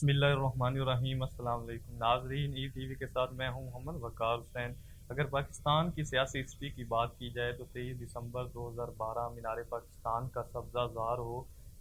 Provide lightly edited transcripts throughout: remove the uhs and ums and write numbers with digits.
बिस्मिल्लाहिर्रहमानिर्रहीम। अस्सलाम वालेकुम नाज़रीन, ई टीवी के साथ मैं हूं मोहम्मद वकार हुसैन। अगर पाकिस्तान की सियासी हिस्ट्री की बात की जाए तो 23 दिसंबर 2012 मीनार पाकिस्तान का सब्ज़ा ज़ार हो,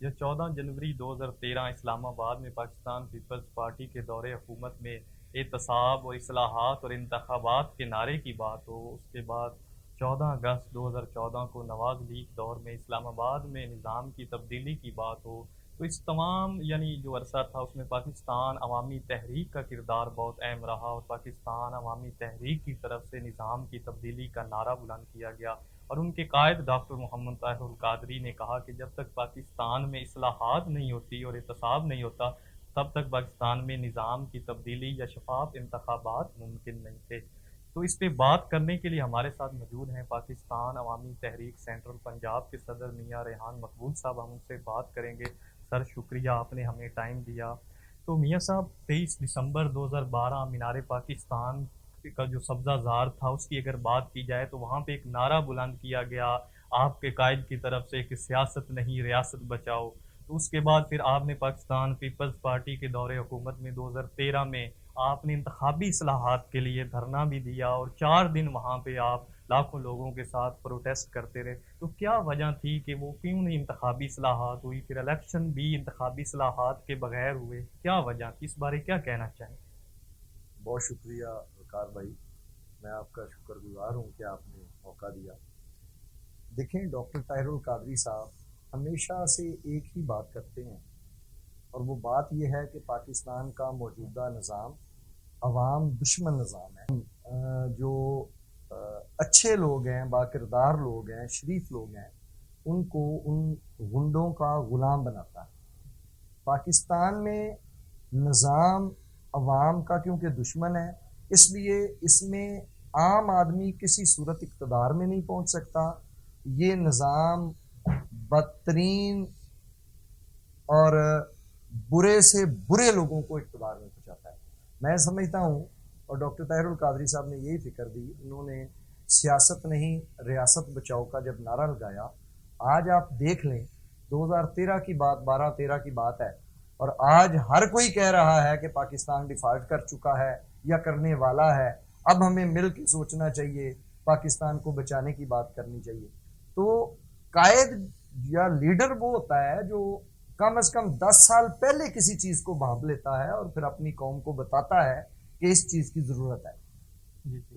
या 14 जनवरी 2013 इस्लामाबाद में पाकिस्तान पीपल्स पार्टी के दौरे हुकूमत में एहतसाब और इस्लाहात और इंतखाबात के नारे की बात हो, उसके बाद 14 अगस्त 2014 को नवाज़ लीग दौर में इस्लामाबाद में निज़ाम की तब्दीली की बात हो, तो इस तमाम यानी जो अरसा था उसमें पाकिस्तान अवामी तहरीक का किरदार बहुत अहम रहा, और पाकिस्तान अवामी तहरीक की तरफ से निज़ाम की तब्दीली का नारा बुलंद किया गया। और उनके कायद डॉक्टर मोहम्मद ताहिरुल कादरी ने कहा कि जब तक पाकिस्तान में इस्लाहात नहीं होती और एहतसाब नहीं होता, तब तक पाकिस्तान में निज़ाम की तब्दीली या शफाफ इंतखाबात मुमकिन नहीं थे। तो इस पे बात करने के लिए हमारे साथ मौजूद हैं पाकिस्तान अवामी तहरीक सेंट्रल पंजाब के सदर मियां रेहान मकबूल साहब। हम उनसे बात करेंगे। सर, शुक्रिया, आपने हमें टाइम दिया। तो मियां साहब, 23 दिसंबर 2012 मीनार पाकिस्तान का जो सब्जा ज़ार था उसकी अगर बात की जाए तो वहाँ पे एक नारा बुलंद किया गया आपके कायद की तरफ से कि सियासत नहीं रियासत बचाओ। तो उसके बाद फिर आपने पाकिस्तान पीपल्स पार्टी के दौरे हुकूमत में 2013 में आपने इंतखाबी इस्लाहात के लिए धरना भी दिया, और 4 दिन वहाँ पे आप लाखों लोगों के साथ प्रोटेस्ट करते रहे। तो क्या वजह थी कि वो क्यों नहीं इंतखाबी इस्लाहात हुई, फिर इलेक्शन भी इंतखाबी इस्लाहात के बगैर हुए, क्या वजह थी, इस बारे क्या कहना चाहें? बहुत शुक्रिया वकार भाई। मैं आपका शुक्रगुजार हूँ कि आपने मौका दिया। देखें, डॉक्टर ताहिरुल कादरी साहब हमेशा से एक ही बात करते हैं, और वो बात यह है कि पाकिस्तान का मौजूदा निज़ाम अवाम दुश्मन निज़ाम है। जो अच्छे लोग हैं, बाकिरदार लोग हैं, शरीफ लोग हैं, उनको उन गुंडों का गुलाम बनाता है। पाकिस्तान में निज़ाम अवाम का क्योंकि दुश्मन है, इसलिए इसमें आम आदमी किसी सूरत इक़्तिदार में नहीं पहुंच सकता। ये निज़ाम बदतरीन और बुरे से बुरे लोगों को इक़्तिदार में पहुंचाता है। मैं समझता हूँ, और डॉक्टर ताहिरुल कादरी साहब ने यही फिक्र दी, उन्होंने सियासत नहीं रियासत बचाओ का जब नारा लगाया। आज आप देख लें, 2013 की बात, 12-13 की बात है, और आज हर कोई कह रहा है कि पाकिस्तान डिफॉल्ट कर चुका है या करने वाला है। अब हमें मिल के सोचना चाहिए, पाकिस्तान को बचाने की बात करनी चाहिए। तो कायद या लीडर वो होता है जो कम से कम 10 साल पहले किसी चीज को भांप लेता है और फिर अपनी कौम को बताता है कि इस चीज की जरूरत है।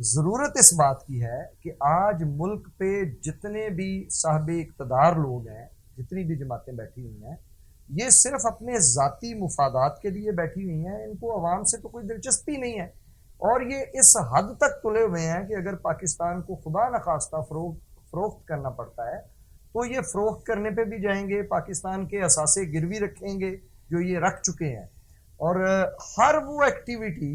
जरूरत इस बात की है कि आज मुल्क पे जितने भी साहबे इक़्तिदार लोग हैं, जितनी भी जमातें बैठी हुई हैं, ये सिर्फ अपने जाती मुफादात के लिए बैठी हुई हैं। इनको अवाम से तो कोई दिलचस्पी नहीं है, और ये इस हद तक तुले हुए हैं कि अगर पाकिस्तान को खुदा न खास्ता फरोख्त करना पड़ता है तो ये फरोख्त करने पे भी जाएंगे, पाकिस्तान के असासे गिरवी रखेंगे जो ये रख चुके हैं। और हर वो एक्टिविटी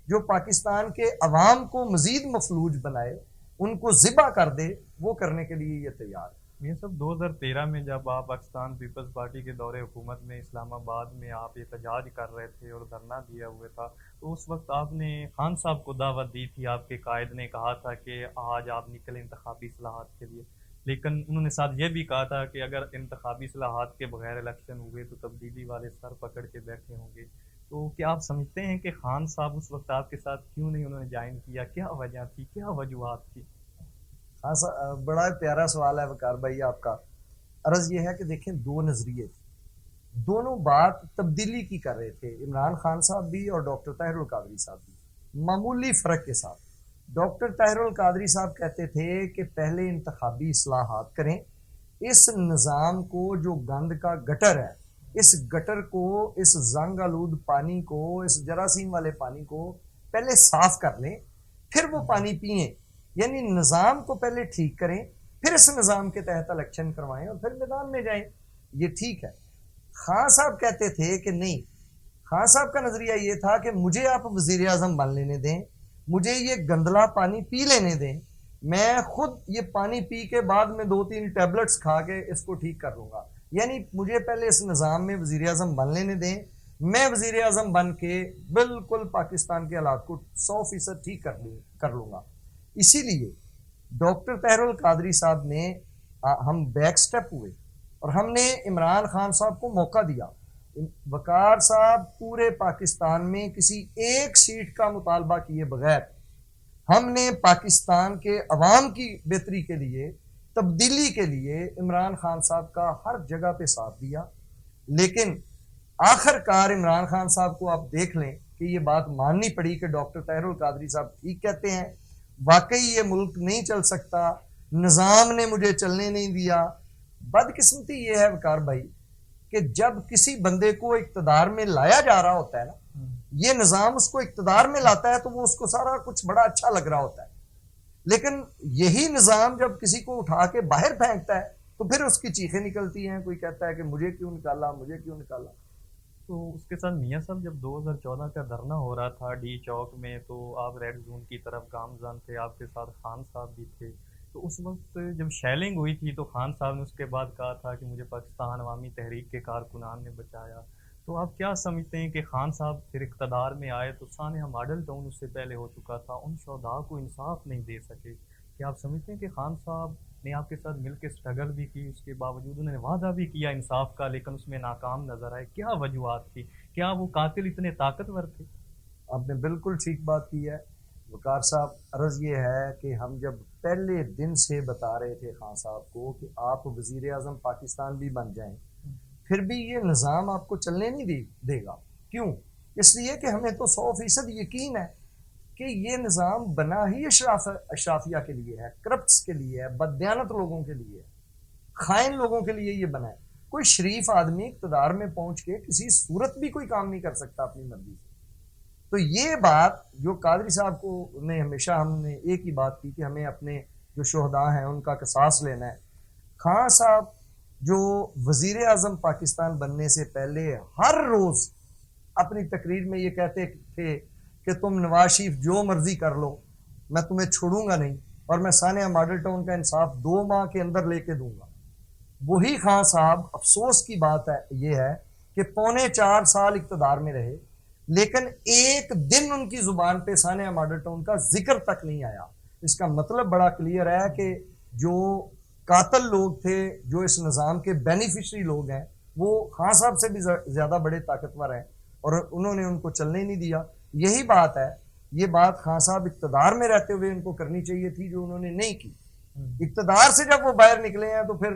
जो पाकिस्तान के अवाम को मजीद मफलूज बनाए, उनको ज़िबा कर दे, वो करने के लिए ये तैयार है। ये सब 2013 में जब आप पाकिस्तान पीपल्स पार्टी के दौरे हुकूमत में इस्लामाबाद में आप एहतजाज कर रहे थे और धरना दिया हुआ था, तो उस वक्त आपने खान साहब को दावत दी थी, आपके कायद ने कहा था कि आज आप निकले इंतखाबी इस्लाहात के लिए, लेकिन उन्होंने साथ ये भी कहा था कि अगर इंतखाबी इस्लाहात के बगैर इलेक्शन हुए तो तब्दीली वाले सर पकड़ के बैठे होंगे। तो क्या आप समझते हैं कि खान साहब उस वक्त आपके साथ क्यों नहीं उन्होंने ज्वाइन किया, क्या वजह थी, क्या वजूहत थी? हाँ सर, बड़ा प्यारा सवाल है वकार भाई आपका। अर्ज ये है कि देखें, दो नजरिए थे, दोनों बात तब्दीली की कर रहे थे, इमरान खान साहब भी और डॉक्टर ताहिरुल कादरी साहब भी, मामूली फ़र्क के साथ। डॉक्टर ताहिरुल कादरी साहब कहते थे कि पहले इंतखाबी इस्लाहात करें, इस निज़ाम को जो गंद का गटर है, इस गटर को, इस जंग आलूद पानी को, इस जरासीम वाले पानी को पहले साफ कर लें, फिर वो पानी पिए। यानी निज़ाम को पहले ठीक करें, फिर इस निज़ाम के तहत इलेक्शन करवाएं और फिर मैदान में जाएं। ये ठीक है। खान साहब कहते थे कि नहीं, खान साहब का नजरिया ये था कि मुझे आप वजीर आजम बन लेने दें, मुझे ये गंदला पानी पी लेने दें, मैं खुद ये पानी पी के बाद में 2-3 टैबलेट्स खा के इसको ठीक कर लूंगा। यानी मुझे पहले इस निज़ाम में वजीर आजम बन लेने दें, मैं वजीर आजम बन के बिल्कुल पाकिस्तान के हालात को 100% ठीक कर लूंगा। इसीलिए डॉक्टर ताहिरुल कादरी साहब ने हम बैक स्टेप हुए और हमने इमरान खान साहब को मौका दिया। वकार साहब पूरे पाकिस्तान में किसी एक सीट का मुतालबा किए बगैर हमने पाकिस्तान के अवाम की बेहतरी के लिए, तब्दीली के लिए इमरान खान साहब का हर जगह पे साथ दिया। लेकिन आखिरकार इमरान खान साहब को आप देख लें कि ये बात माननी पड़ी कि डॉक्टर ताहिरुल कादरी साहब ठीक कहते हैं, वाकई ये मुल्क नहीं चल सकता, निज़ाम ने मुझे चलने नहीं दिया। बदकिस्मती ये है वकार भाई कि जब किसी बंदे को इक्तदार में लाया जा रहा होता है ना, ये निज़ाम उसको इक्तदार में लाता है तो वो उसको सारा कुछ बड़ा अच्छा लग रहा होता है, लेकिन यही निज़ाम जब किसी को उठा के बाहर फेंकता है तो फिर उसकी चीखें निकलती हैं। कोई कहता है कि मुझे क्यों निकाला, मुझे क्यों निकाला। तो उसके साथ मियाँ साहब जब 2014 का धरना हो रहा था डी चौक में, तो आप रेड जोन की तरफ गामजन थे, आपके साथ खान साहब भी थे। तो उस वक्त जब शेलिंग हुई थी तो खान साहब ने उसके बाद कहा था कि मुझे पाकिस्तान अवामी तहरीक के कारकुनान ने बचाया। तो आप क्या समझते हैं कि खान साहब फिर इक़्तिदार में आए तो सानिया मॉडल टाउन उससे पहले हो चुका था, उन शहदा को इंसाफ नहीं दे सके? क्या आप समझते हैं कि खान साहब ने आपके साथ मिलकर स्ट्रगल भी की, उसके बावजूद उन्होंने वादा भी किया इंसाफ का, लेकिन उसमें नाकाम नजर आए? क्या वजूहत थी? क्या वो कातिल इतने ताकतवर थे? आपने बिल्कुल ठीक बात की है वकार साहब। अर्ज ये है कि हम जब पहले दिन से बता रहे थे खान साहब को कि आप वजीर आजम पाकिस्तान भी बन जाएं, फिर भी ये निज़ाम आपको चलने नहीं देगा। क्यों? इसलिए कि हमें तो 100% यकीन है कि ये निज़ाम बना ही अशराफिया के लिए है, करप्ट्स के लिए है, बददियानत लोगों के लिए है, खाइन लोगों के लिए ये बना है। कोई शरीफ आदमी इक़्तिदार में पहुंच के किसी सूरत भी कोई काम नहीं कर सकता अपनी मर्जी से। तो ये बात जो कादरी साहब को ने हमेशा हमने एक ही बात की कि हमें अपने जो शोहदा हैं उनका किसास लेना है। खान साहब जो वजीर आजम पाकिस्तान बनने से पहले हर रोज अपनी तकरीर में ये कहते थे कि तुम नवाज शरीफ जो मर्जी कर लो, मैं तुम्हें छोड़ूंगा नहीं, और मैं सानिया मॉडल टाउन का इंसाफ 2 माह के अंदर लेके दूंगा। वही खान साहब, अफसोस की बात है ये है कि 3.25 साल इक़्तिदार में रहे, लेकिन एक दिन उनकी जुबान पे सानिया मॉडल टाउन का जिक्र तक नहीं आया। इसका मतलब बड़ा क्लियर है कि जो कातल लोग थे, जो इस निज़ाम के बेनिफिशरी लोग हैं, वो खान साहब से भी ज़्यादा बड़े ताकतवर हैं और उन्होंने उनको चलने नहीं दिया। यही बात है, ये बात खान साहब इक़्तिदार में रहते हुए उनको करनी चाहिए थी, जो उन्होंने नहीं की। इक़्तिदार से जब वो बाहर निकले हैं तो फिर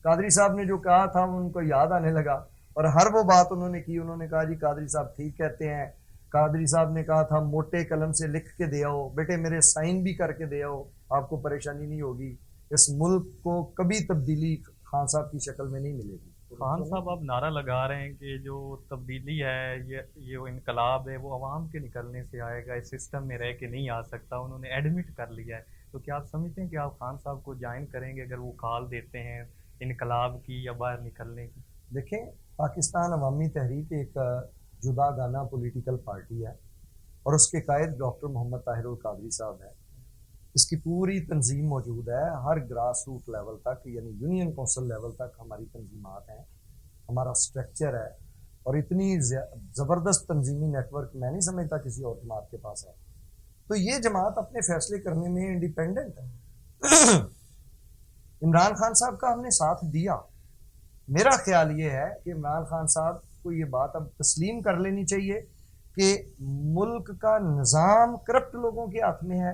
कादरी साहब ने जो कहा था उनको याद आने लगा और हर वो बात उन्होंने की। उन्होंने कहा जी कादरी साहब ठीक कहते हैं। कादरी साहब ने कहा था मोटे कलम से लिख के दे आओ बेटे, मेरे साइन भी करके दे आओ, आपको परेशानी नहीं होगी। इस मुल्क को कभी तब्दीली खान साहब की शक्ल में नहीं मिलेगी। खान साहब आप नारा लगा रहे हैं कि जो तब्दीली है, ये वो इनकलाब है, वो अवाम के निकलने से आएगा, इस सिस्टम में रह के नहीं आ सकता। उन्होंने एडमिट कर लिया है। तो क्या आप समझते हैं कि आप खान साहब को ज्वाइन करेंगे अगर वो कॉल देते हैं इनकलाब की या बाहर निकलने की? देखें, पाकिस्तान अवामी तहरीक एक जुदा गाना पॉलिटिकल पार्टी है और उसके कायद डॉक्टर मोहम्मद ताहिरुल कादरी साहब है। इसकी पूरी तंजीम मौजूद है, हर ग्रास रूट लेवल तक, यानी यूनियन कौंसिल लेवल तक हमारी तंजीमात हैं, हमारा स्ट्रक्चर है और इतनी ज़बरदस्त तंजीमी नेटवर्क मैं नहीं समझता किसी और जमात के पास है। तो ये जमात अपने फैसले करने में इंडिपेंडेंट है। इमरान खान साहब का हमने साथ दिया। मेरा ख्याल ये है कि इमरान खान साहब को ये बात अब तस्लीम कर लेनी चाहिए कि मुल्क का निज़ाम करप्ट लोगों के हाथ में है,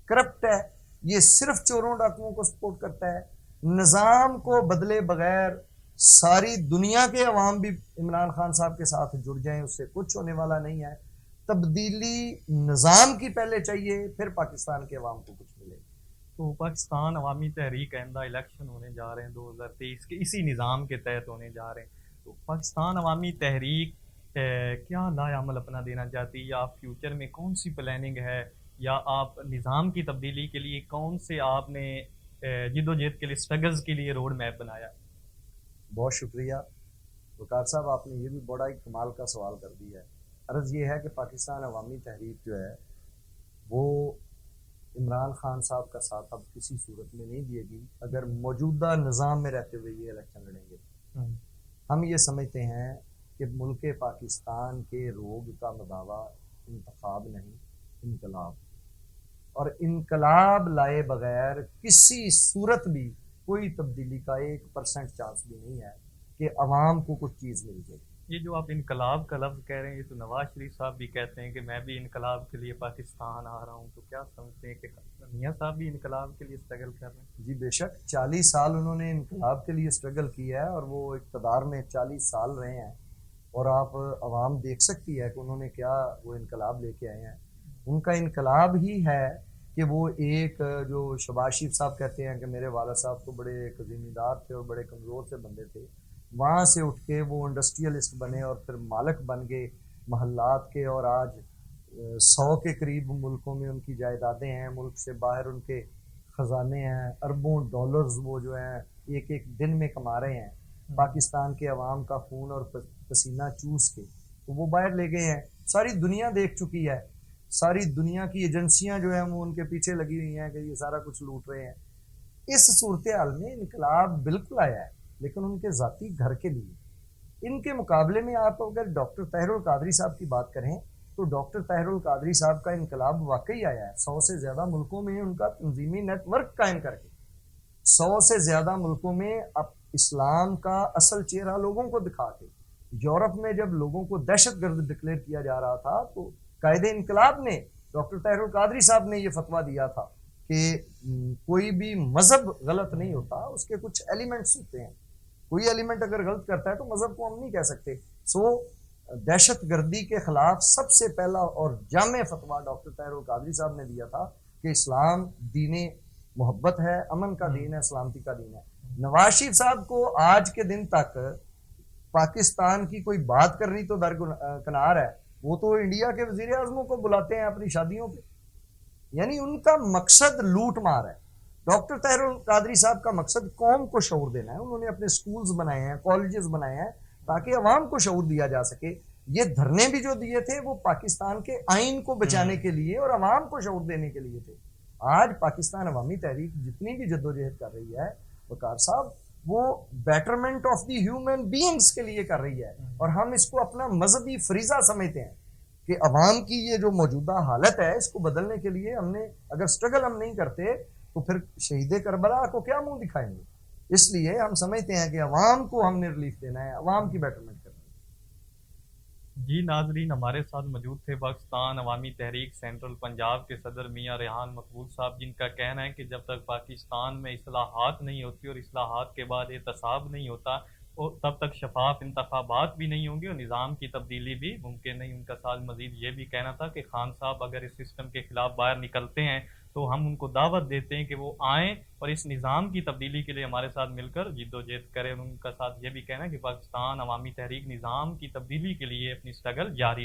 करप्ट है, ये सिर्फ चोरों डाकुओं को सपोर्ट करता है। निज़ाम को बदले बगैर सारी दुनिया के अवाम भी इमरान खान साहब के साथ जुड़ जाएं, उससे कुछ होने वाला नहीं है। तब्दीली निज़ाम की पहले चाहिए, फिर पाकिस्तान के अवाम को कुछ मिलेगा। तो पाकिस्तान अवामी तहरीक आइंदा इलेक्शन होने जा रहे हैं 2023 के, इसी निज़ाम के तहत होने जा रहे हैं। तो पाकिस्तान अवामी तहरीक क्या लाएअमल अपना देना चाहती है, या आप फ्यूचर में कौन सी प्लानिंग है, या आप निज़ाम की तब्दीली के लिए कौन से आपने जिद्दोजहद के लिए, स्ट्रगल्स के लिए रोड मैप बनाया? बहुत शुक्रिया वकार साहब, आपने ये भी बड़ा ही कमाल का सवाल कर दिया है। अर्ज़ ये है कि पाकिस्तान अवामी तहरीक जो है वो इमरान खान साहब का साथ अब किसी सूरत में नहीं दिएगी अगर मौजूदा निज़ाम में रहते हुए ये इलेक्शन लड़ेंगे। हम ये समझते हैं कि मुल्क पाकिस्तान के रोग का मदावा इंतखाब नहीं, इनकलाब, और इनकलाब लाए बगैर किसी सूरत भी कोई तब्दीली का 1% चांस भी नहीं है कि अवाम को कुछ चीज़ मिल जाए। ये जो आप इनकलाब का लफ्ज़ कह रहे हैं, ये तो नवाज शरीफ साहब भी कहते हैं कि मैं भी इनकलाब के लिए पाकिस्तान आ रहा हूँ, तो क्या समझते हैं कि मियाँ साहब भी इनकलाब के लिए स्ट्रगल कर रहे हैं? जी बेशक 40 साल उन्होंने इनकलाब के लिए स्ट्रगल किया है और वो इक़्तिदार में 40 साल रहे हैं। और आप अवाम देख सकती है कि उन्होंने क्या वो इनकलाब लेके आए हैं। उनका इनकलाब ही है कि वो एक जो शहबाज शरीफ साहब कहते हैं कि मेरे वाला साहब तो बड़े एक ज़िम्मेदार थे और बड़े कमज़ोर से बंदे थे, वहाँ से उठ के वो इंडस्ट्रियलिस्ट बने और फिर मालिक बन गए महल्लात के। और आज 100 के करीब मुल्कों में उनकी जायदादें हैं, मुल्क से बाहर उनके ख़जाने हैं, अरबों डॉलर्स वो जो हैं एक एक दिन में कमा रहे हैं पाकिस्तान के अवाम का खून और पसीना चूस के, तो वो बाहर ले गए हैं। सारी दुनिया देख चुकी है, सारी दुनिया की एजेंसियां जो हैं वो उनके पीछे लगी हुई हैं कि ये सारा कुछ लूट रहे हैं। इस सूरत हाल में इनकलाब बिल्कुल आया है, लेकिन उनके ज़ाती घर के लिए। इनके मुकाबले में आप अगर डॉक्टर ताहिरुल कादरी साहब की बात करें तो डॉक्टर ताहिरुल कादरी साहब का इनकलाब वाकई आया है। 100 से ज़्यादा मुल्कों में उनका तंजीमी नेटवर्क कायम करके 100 से ज़्यादा मुल्कों में अब इस्लाम का असल चेहरा लोगों को दिखा के, यूरोप में जब लोगों को दहशतगर्द डिक्लेयर किया जा रहा था तो कायदे इनकलाब ने डॉक्टर ताहिरुल कादरी साहब ने यह फतवा दिया था कि कोई भी मजहब गलत नहीं होता, उसके कुछ एलिमेंट्स होते हैं। कोई एलिमेंट अगर गलत करता है तो मजहब को हम नहीं कह सकते। सो दहशत गर्दी के खिलाफ सबसे पहला और जामे फतवा डॉक्टर ताहिरुल कादरी साहब ने दिया था कि इस्लाम दीन मोहब्बत है, अमन का दीन है, सलामती का दीन है। नवाज शरीफ साहब को आज के दिन तक पाकिस्तान की कोई बात करनी तो दरकिनार है, वो तो इंडिया के वजीर आजमों को बुलाते हैं अपनी शादियों पे। यानी उनका मकसद लूट मार है। डॉक्टर ताहिरुल कादरी साहब का मकसद कौम को शऊर देना है। उन्होंने अपने स्कूल्स बनाए हैं, कॉलेजेस बनाए हैं ताकि अवाम को शऊर दिया जा सके। ये धरने भी जो दिए थे वो पाकिस्तान के आइन को बचाने के लिए और अवाम को शऊर देने के लिए थे। आज पाकिस्तान अवामी तहरीक जितनी भी जद्दोजहद कर रही है वकार साहब, वो betterment of the human beings के लिए कर रही है। और हम इसको अपना मजहबी फरीजा समझते हैं कि अवाम की ये जो मौजूदा हालत है इसको बदलने के लिए हमने अगर स्ट्रगल हम नहीं करते तो फिर शहीद करबला को क्या मुंह दिखाएंगे। इसलिए हम समझते हैं कि अवाम को हमने रिलीफ देना है, अवाम की बेटरमेंट करना है। जी नाजरीन, हमारे साथ मौजूद थे पाकिस्तान अवामी तहरीक सेंट्रल पंजाब के सदर मियाँ रेहान मकबूल साहब, जिनका कहना है कि जब तक पाकिस्तान में इस्लाहात नहीं होती और इस्लाहात के बाद एहतसाब नहीं होता और तब तक शफाफ इंतखाबात भी नहीं होंगे और निज़ाम की तब्दीली भी मुमकिन नहीं। उनका साथ मजीद ये भी कहना था कि खान साहब अगर इस सिस्टम के खिलाफ बाहर निकलते हैं तो हम उनको दावत देते हैं कि वो आएँ और इस निज़ाम की तब्दीली के लिए हमारे साथ मिलकर जिद्दोजहद करें। उनका साथ ये भी कहना है कि पाकिस्तान अवामी तहरीक निज़ाम की तब्दीली के लिए अपनी स्ट्रगल जारी रखे।